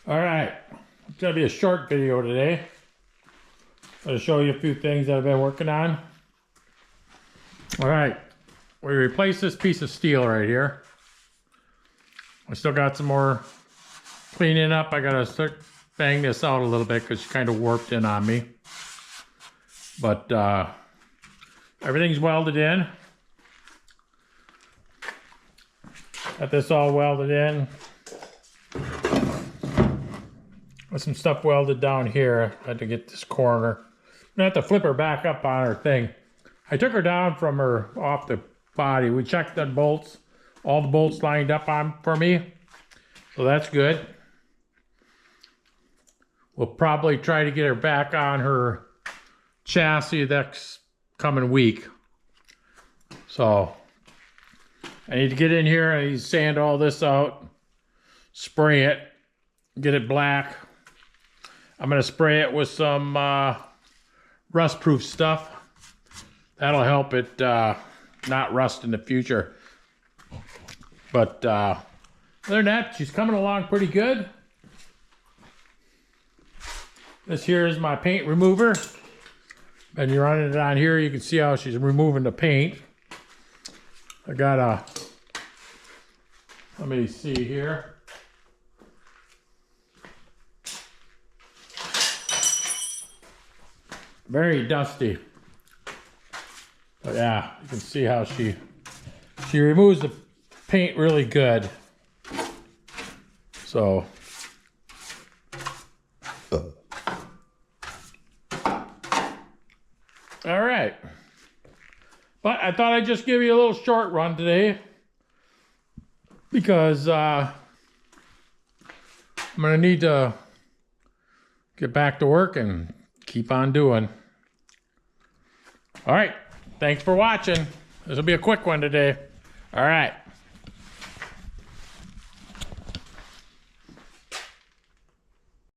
All right, it's gonna be a short video today. I'm gonna show you a few things that I've been working on. All right, we replaced this piece of steel right here. I still got some more cleaning up. I gotta start bang this out a little bit because it's kind of warped in on me. But everything's welded in. Got this all welded in. Got some stuff welded down here. I had to get this corner. I'm gonna have to flip her back up on her thing. I took her down from her off the body. We checked the bolts. All the bolts lined up on for me. So that's good. We'll probably try to get her back on her chassis next coming week. So I need to get in here. I need to sand all this out, spray it, get it black. I'm going to spray it with some rust-proof stuff. That'll help it not rust in the future. But other than that, she's coming along pretty good. This here is my paint remover. And you're running it on here, you can see how she's removing the paint. I got a, let me see here. Very dusty. But yeah, you can see how she removes the paint really good. So all right, but I thought I'd just give you a little short run today because I'm gonna need to get back to work and keep on doing. All right, thanks for watching. This will be a quick one today. All right.